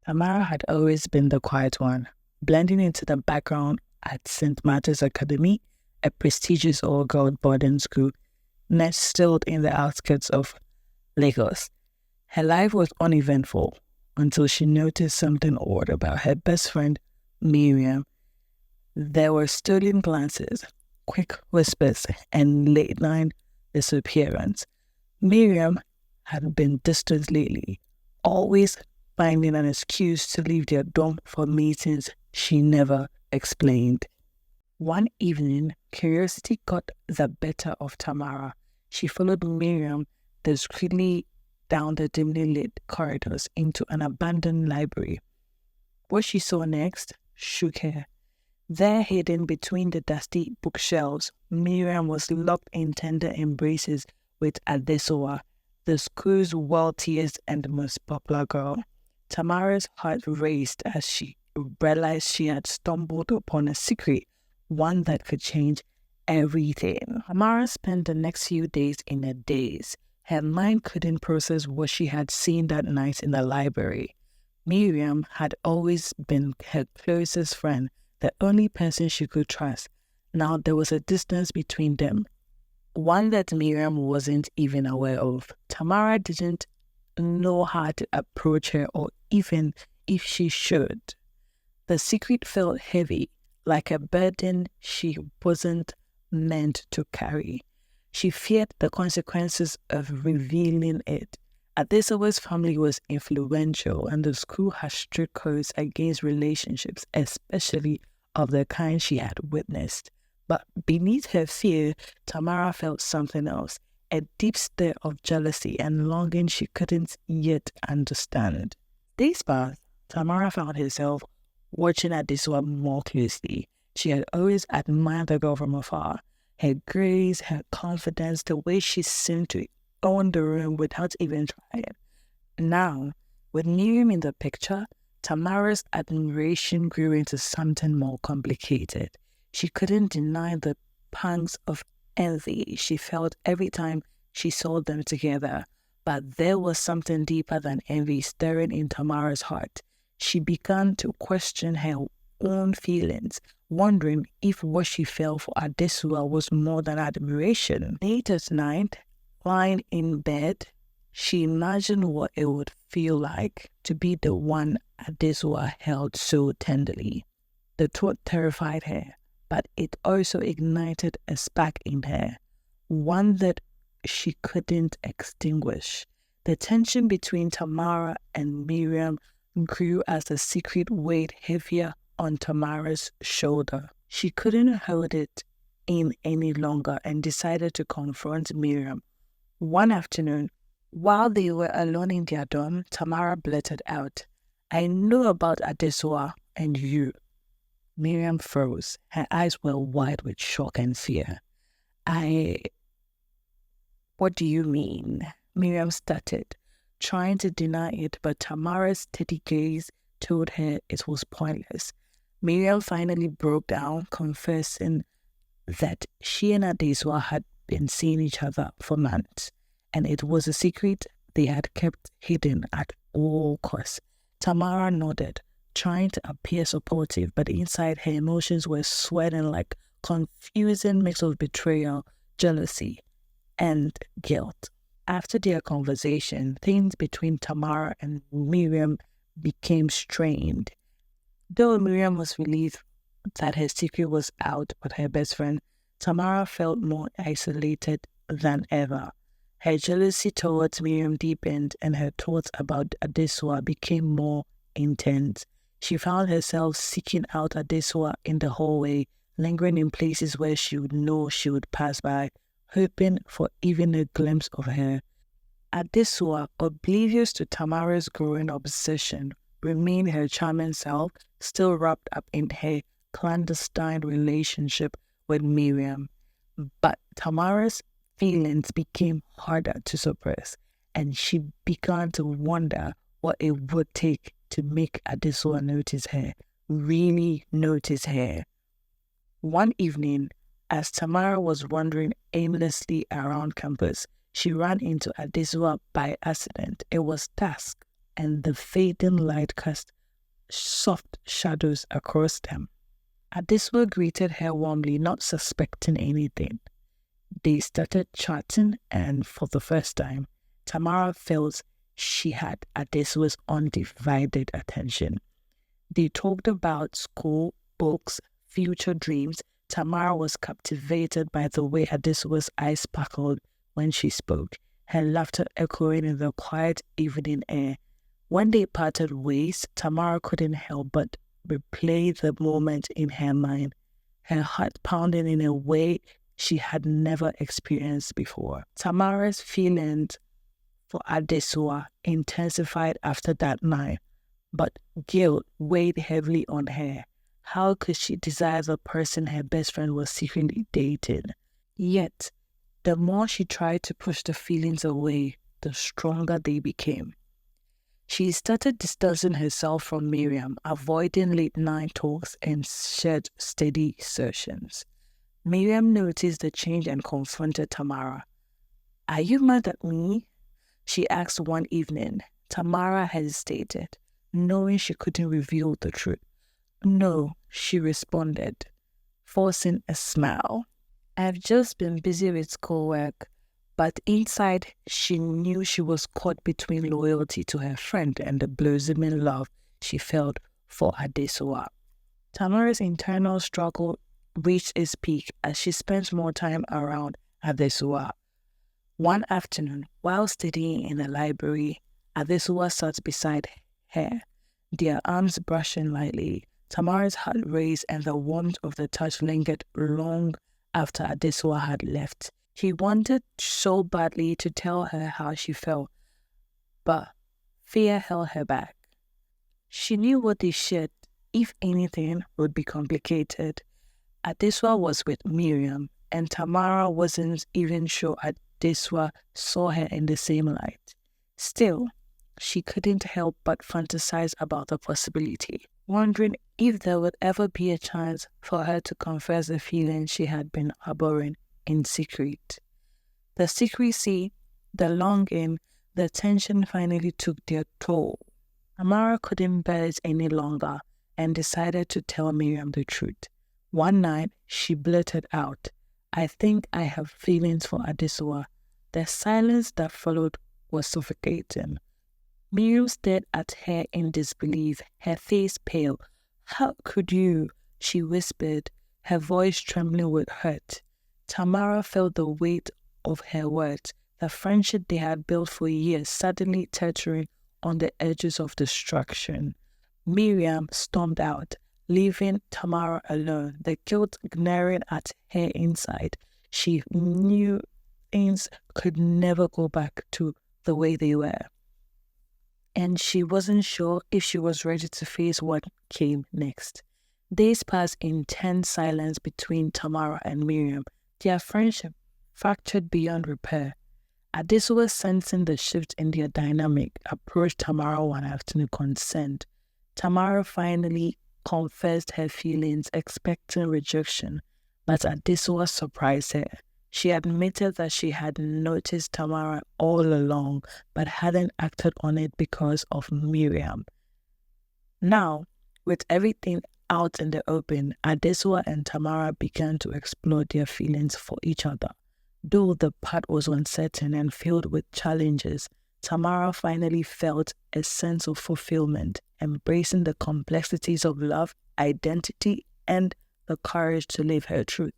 Tamara had always been the quiet one, blending into the background at St. Martin's Academy, a prestigious all-girl boarding school nestled in the outskirts of Lagos. Her life was uneventful until she noticed something odd about her best friend, Miriam. There were stolen glances, quick whispers, and late-night disappearance. Miriam had been distant lately, always finding an excuse to leave their dorm for meetings she never explained. One evening, curiosity got the better of Tamara. She followed Miriam discreetly down the dimly lit corridors into an abandoned library. What she saw next shook her. There, hidden between the dusty bookshelves, Miriam was locked in tender embraces with Adesuwa, the school's wealthiest and most popular girl. Tamara's heart raced as she realized she had stumbled upon a secret, one that could change everything. Tamara spent the next few days in a daze. Her mind couldn't process what she had seen that night in the library. Miriam had always been her closest friend, the only person she could trust. Now there was a distance between them, one that Miriam wasn't even aware of. Tamara didn't know how to approach her or even if she should. The secret felt heavy, like a burden she wasn't meant to carry. She feared the consequences of revealing it. Adesuwa's family was influential, and the school had strict codes against relationships, especially of the kind she had witnessed. But beneath her fear, Tamara felt something else, a deep stir of jealousy and longing she couldn't yet understand. Days passed, Tamara found herself watching Adesuwa more closely. She had always admired the girl from afar. Her grace, her confidence, the way she seemed to own the room without even trying. Now, with Miriam in the picture, Tamara's admiration grew into something more complicated. She couldn't deny the pangs of envy she felt every time she saw them together. But there was something deeper than envy stirring in Tamara's heart. She began to question her own feelings, wondering if what she felt for Adesuwa was more than admiration. Late at night, lying in bed, she imagined what it would feel like to be the one Adesuwa held so tenderly. The thought terrified her, but it also ignited a spark in her, one that she couldn't extinguish. The tension between Tamara and Miriam grew as the secret weighed heavier on Tamara's shoulder. She couldn't hold it in any longer and decided to confront Miriam. One afternoon, while they were alone in their dorm, Tamara blurted out, "I know about Adesuwa and you." Miriam froze. Her eyes were wide with shock and fear. What do you mean?" Miriam stuttered, trying to deny it, but Tamara's steady gaze told her it was pointless. Miriam finally broke down, confessing that she and Adesuwa had been seeing each other for months, and it was a secret they had kept hidden at all costs. Tamara nodded, trying to appear supportive, but inside her emotions were swelling like confusing mix of betrayal, jealousy, and guilt. After their conversation, things between Tamara and Miriam became strained. Though Miriam was relieved that her secret was out with her best friend, Tamara felt more isolated than ever. Her jealousy towards Miriam deepened, and her thoughts about Adesuwa became more intense. She found herself seeking out Adesuwa in the hallway, lingering in places where she would know she would pass by, hoping for even a glimpse of her. Adesuwa, oblivious to Tamara's growing obsession, remained her charming self, still wrapped up in her clandestine relationship with Miriam. But Tamara's feelings became harder to suppress, and she began to wonder what it would take to make Adesuwa notice her, really notice her. One evening, as Tamara was wandering aimlessly around campus, she ran into Adesuwa by accident. It was dusk, and the fading light cast soft shadows across them. Adesuwa greeted her warmly, not suspecting anything. They started chatting, and for the first time, Tamara felt she had Adesuwa's undivided attention. They talked about school, books, future dreams. Tamara was captivated by the way Adesuwa's eyes sparkled when she spoke, her laughter echoing in the quiet evening air. When they parted ways, Tamara couldn't help but replay the moment in her mind, her heart pounding in a way she had never experienced before. Tamara's feelings for Adesuwa intensified after that night, but guilt weighed heavily on her. How could she desire the person her best friend was secretly dating? Yet, the more she tried to push the feelings away, the stronger they became. She started distancing herself from Miriam, avoiding late-night talks and shared steady sessions. Miriam noticed the change and confronted Tamara. "Are you mad at me?" she asked one evening. Tamara hesitated, knowing she couldn't reveal the truth. "No," she responded, forcing a smile. "I've just been busy with schoolwork." But inside, she knew she was caught between loyalty to her friend and the blossoming love she felt for Adesuwa. Tamara's internal struggle reached its peak as she spent more time around Adesuwa. One afternoon, while studying in the library, Adesuwa sat beside her, their arms brushing lightly. Tamara's heart raced and the warmth of the touch lingered long after Adesuwa had left. She wanted so badly to tell her how she felt, but fear held her back. She knew what they shared, if anything, would be complicated. Adesuwa was with Miriam, and Tamara wasn't even sure Adesuwa saw her in the same light. Still, she couldn't help but fantasize about the possibility, wondering if there would ever be a chance for her to confess the feelings she had been harboring in secret. The secrecy, the longing, the tension finally took their toll. Tamara couldn't bear it any longer and decided to tell Miriam the truth. One night, she blurted out, "I think I have feelings for Adesuwa." The silence that followed was suffocating. Miriam stared at her in disbelief, her face pale. "How could you?" she whispered, her voice trembling with hurt. Tamara felt the weight of her words, the friendship they had built for years suddenly teetering on the edges of destruction. Miriam stormed out, leaving Tamara alone, the guilt gnawing at her inside. She knew things could never go back to the way they were, and she wasn't sure if she was ready to face what came next. Days passed in tense silence between Tamara and Miriam, their friendship fractured beyond repair. Adesuwa, sensing the shift in their dynamic, approached Tamara one afternoon concerned. Tamara finally confessed her feelings, expecting rejection, but Adesuwa surprised her. She admitted that she had noticed Tamara all along, but hadn't acted on it because of Miriam. Now, with everything out in the open, Adesuwa and Tamara began to explore their feelings for each other. Though the path was uncertain and filled with challenges, Tamara finally felt a sense of fulfillment, embracing the complexities of love, identity, and the courage to live her truth.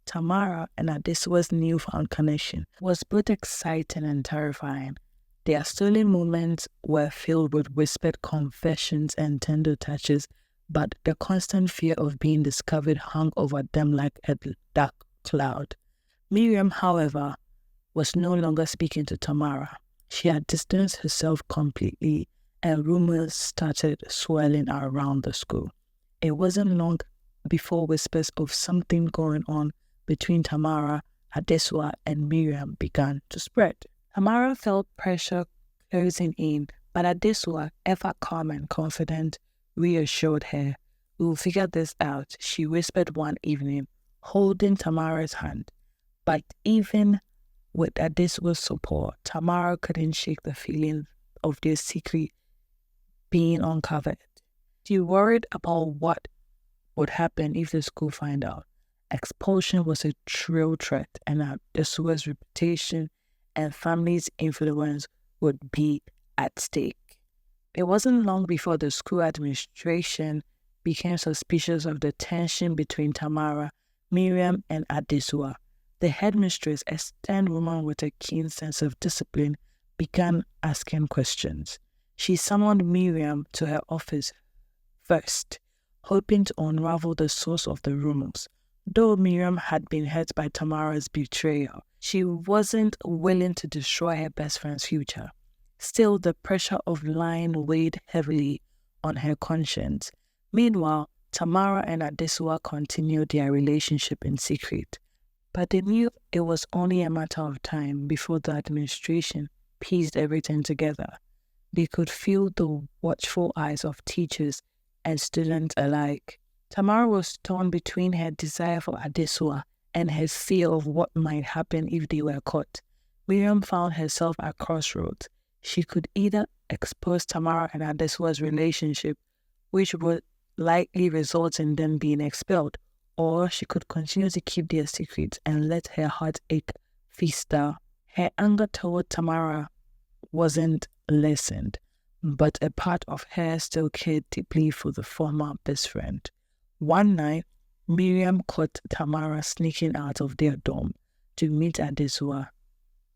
Tamara and Adesuwa's newfound connection was both exciting and terrifying. Their stolen moments were filled with whispered confessions and tender touches, but the constant fear of being discovered hung over them like a dark cloud. Miriam, however, was no longer speaking to Tamara. She had distanced herself completely, and rumors started swirling around the school. It wasn't long before whispers of something going on between Tamara, Adesuwa, and Miriam began to spread. Tamara felt pressure closing in, but Adesuwa, ever calm and confident, reassured her. "We'll figure this out," she whispered one evening, holding Tamara's hand. But even with Adesuwa's support, Tamara couldn't shake the feeling of their secret being uncovered. She worried about what would happen if the school find out. Expulsion was a true threat, and Adesuwa's reputation and family's influence would be at stake. It wasn't long before the school administration became suspicious of the tension between Tamara, Miriam, and Adesuwa. The headmistress, a stern woman with a keen sense of discipline, began asking questions. She summoned Miriam to her office first, hoping to unravel the source of the rumors. Though Miriam had been hurt by Tamara's betrayal, she wasn't willing to destroy her best friend's future. Still, the pressure of lying weighed heavily on her conscience. Meanwhile, Tamara and Adesuwa continued their relationship in secret, but they knew it was only a matter of time before the administration pieced everything together. They could feel the watchful eyes of teachers and students alike. Tamara was torn between her desire for Adesuwa and her fear of what might happen if they were caught. Miriam found herself at crossroads. She could either expose Tamara and Adesuwa's relationship, which would likely result in them being expelled, or she could continue to keep their secrets and let her heartache fester. Her anger toward Tamara wasn't lessened, but a part of her still cared deeply for the former best friend. One night, Miriam caught Tamara sneaking out of their dorm to meet Adesuwa.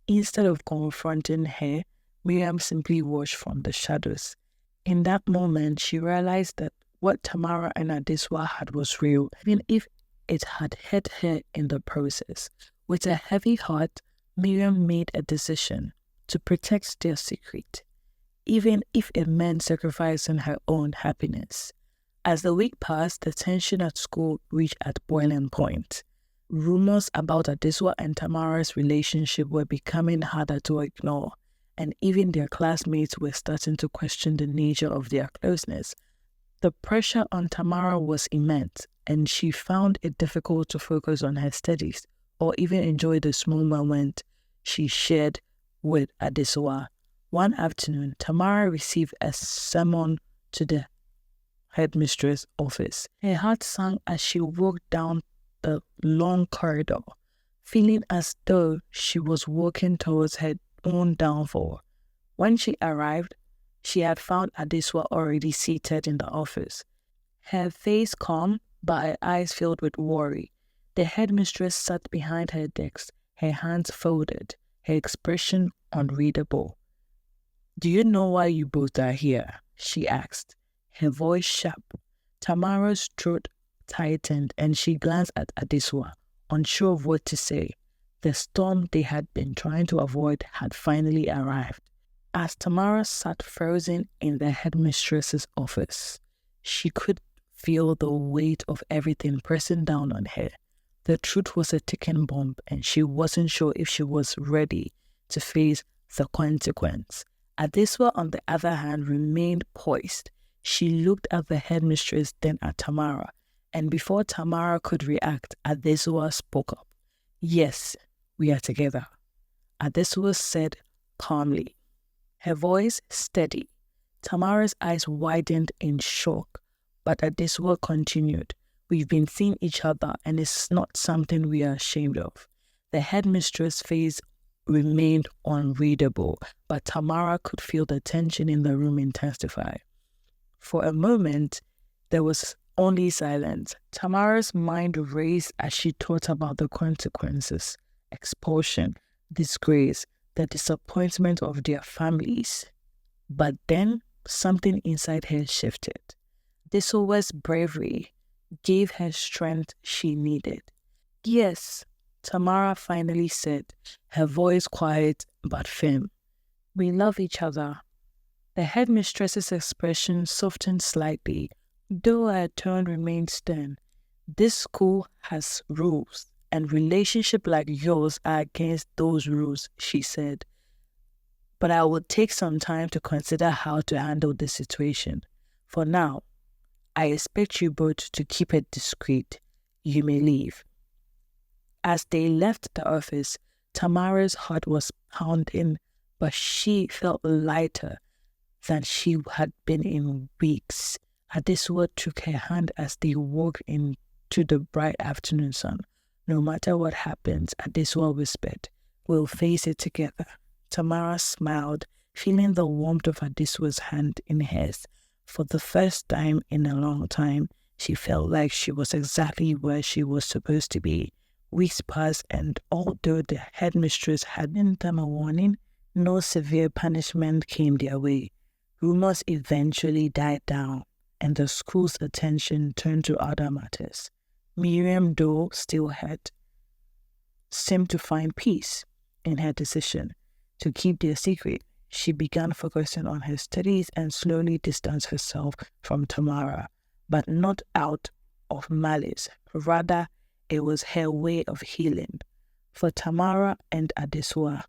Instead of confronting her, Miriam simply watched from the shadows. In that moment, she realized that what Tamara and Adesuwa had was real, even if it had hurt her in the process. With a heavy heart, Miriam made a decision to protect their secret, even if it meant sacrificing her own happiness. As the week passed, the tension at school reached at boiling point. Rumors about Adesuwa and Tamara's relationship were becoming harder to ignore, and even their classmates were starting to question the nature of their closeness. The pressure on Tamara was immense, and she found it difficult to focus on her studies or even enjoy the small moments she shared with Adesuwa. One afternoon, Tamara received a summons to the headmistress' office. Her heart sank as she walked down the long corridor, feeling as though she was walking towards her own downfall. When she arrived, she had found Adesuwa already seated in the office. Her face calm, but her eyes filled with worry. The headmistress sat behind her desk, her hands folded, her expression unreadable. "Do you know why you both are here?" she asked, her voice sharp. Tamara's throat tightened and she glanced at Adesuwa, unsure of what to say. The storm they had been trying to avoid had finally arrived. As Tamara sat frozen in the headmistress's office, she could feel the weight of everything pressing down on her. The truth was a ticking bomb, and she wasn't sure if she was ready to face the consequence. Adesuwa, on the other hand, remained poised. She looked at the headmistress, then at Tamara, and before Tamara could react, Adesuwa spoke up. "Yes, we are together," Adesuwa said calmly, her voice steady. Tamara's eyes widened in shock, but Adesuwa continued, "We've been seeing each other, and it's not something we are ashamed of." The headmistress' face remained unreadable, but Tamara could feel the tension in the room intensify. For a moment, there was only silence. Tamara's mind raced as she thought about the consequences: expulsion, disgrace, the disappointment of their families. But then something inside her shifted. Adesuwa's bravery gave her strength she needed. "Yes," Tamara finally said, her voice quiet but firm. "We love each other." The headmistress's expression softened slightly, though her tone remained stern. "This school has rules, and relationships like yours are against those rules," she said. "But I will take some time to consider how to handle the situation. For now, I expect you both to keep it discreet. You may leave." As they left the office, Tamara's heart was pounding, but she felt lighter than she had been in weeks. Adesuwa took her hand as they walked into the bright afternoon sun. No matter what happens, Adesuwa whispered, we'll face it together. Tamara smiled, feeling the warmth of Adesuwa's hand in hers. For the first time in a long time, she felt like she was exactly where she was supposed to be. Weeks passed, and although the headmistress had given them a warning, no severe punishment came their way. Rumors eventually died down, and the school's attention turned to other matters. Miriam, though still hurt, seemed to find peace in her decision to keep their secret. She began focusing on her studies and slowly distanced herself from Tamara, but not out of malice. Rather, it was her way of healing. For Tamara and Adesuwa,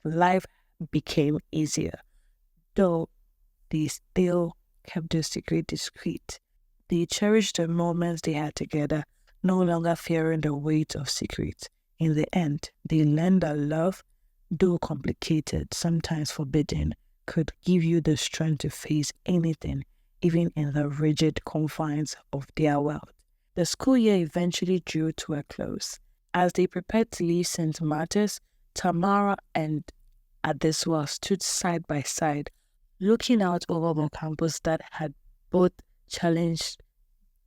life became easier, though they still kept their secret discreet. They cherished the moments they had together, no longer fearing the weight of secrets. In the end, they learned that love, though complicated, sometimes forbidden, could give you the strength to face anything, even in the rigid confines of their world. The school year eventually drew to a close. As they prepared to leave St. Martin's, Tamara and Adesuwa stood side by side, looking out over the campus that had both challenged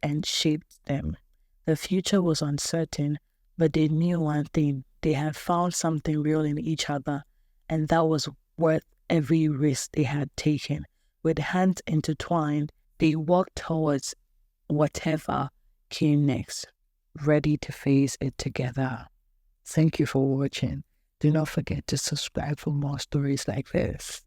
and shaped them. The future was uncertain, but they knew one thing: they had found something real in each other, and that was worth every risk they had taken. With hands intertwined, they walked towards whatever came next, ready to face it together. Thank you for watching. Do not forget to subscribe for more stories like this.